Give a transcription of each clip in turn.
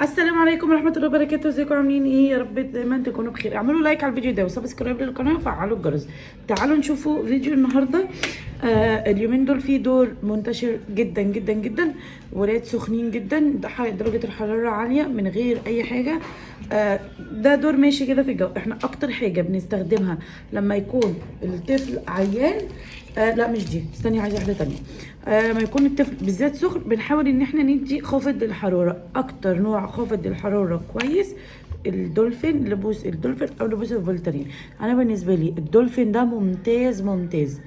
السلام عليكم ورحمه الله وبركاته. ازيكم عاملين ايه؟ يا رب دايما تكونوا بخير. اعملوا لايك على الفيديو ده وسبسكرايب للقناه وفعلوا الجرس. تعالوا نشوفوا فيديو النهارده. اليومين دول في دور منتشر جدا جدا جدا، ولاد سخنين جدا، درجه الحراره عاليه من غير اي حاجه. ده دور ماشي كده في الجو. احنا اكتر حاجه بنستخدمها لما يكون الطفل عيان، لا مش دي، استني عايزه واحده تانية. لما يكون الطفل بالذات سخن بنحاول ان احنا ندي خافض للحراره. اكتر نوع خافض للحراره كويس الدولفين، لبوس الدولفين او لبوس الفولترين. انا بالنسبه لي الدولفين ده ممتاز ممتاز،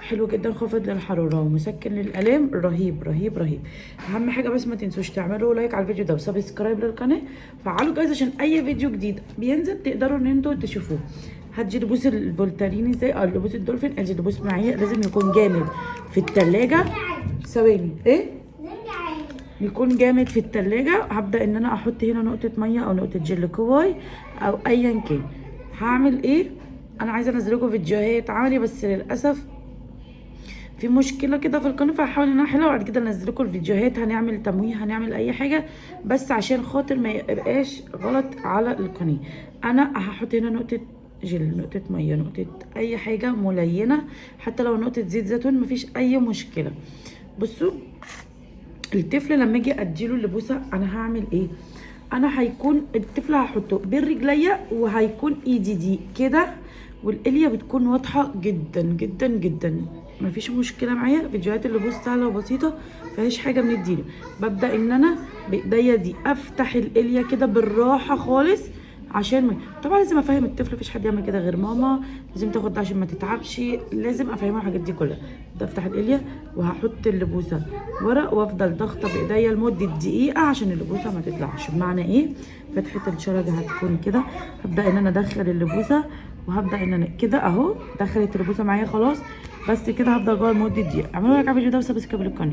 حلو جدا، خافض للحراره ومسكن للالام، رهيب رهيب رهيب. اهم حاجه بس ما تنسوش تعملوا لايك على الفيديو ده وسبسكرايب للقناه، فعلوا جايز عشان اي فيديو جديد بينزل تقدروا ان انتوا تشوفوه. هتجي لبوس الفولترين ازاي او لبوس الدولفين؟ اجي لبوس معايا لازم يكون جامد في التلاجة. ثواني ايه؟ يكون جامد في التلاجة. هبدأ ان انا احط هنا نقطة مية او نقطة جل كواي او ايا كان. هعمل ايه؟ انا عايزة انزلكم فيديوهات عملي بس للأسف في مشكله كده في القناه، فهحاول ان انا احلها وبعد كده انزل لكم الفيديوهات. هنعمل تمويه، هنعمل اي حاجه بس عشان خاطر ما يبقاش غلط على القناه. انا هحط هنا نقطه جل، نقطه ميه، نقطه اي حاجه ملينه، حتى لو نقطه زيت زيتون مفيش اي مشكله. بصوا الطفل لما اجي اديله اللبوسه انا هعمل ايه؟ انا هيكون الطفل هحطه بين رجليا وهيكون ايدي دي كده، والاليا بتكون واضحه جدا جدا جدا. مفيش مشكله معايا. فيديوهات اللبوس سهله وبسيطه مفيهاش حاجه بنديله. ببدا ان انا بايديا دي افتح الاليا كده بالراحه خالص، عشان طبعا لازم افهم الطفل مفيش حد يعمل كده غير ماما، لازم تاخد ده عشان ما تتعبش، لازم افهمها الحاجات دي كلها. ده افتح الاليا وهحط اللبوسه ورق وافضل ضغطه بايديا لمده دقيقه عشان اللبوسه ما تطلعش. بمعنى ايه؟ فتحه الشرجه هتكون كده. هبدا ان انا ادخل اللبوسه وهبدا ان انا كده اهو دخلت اللبوسه معايا خلاص. بس كده هفضل جوه لمده دقيقه. اعملوا لايك على الفيديو ده وسبسكرايب للقناه.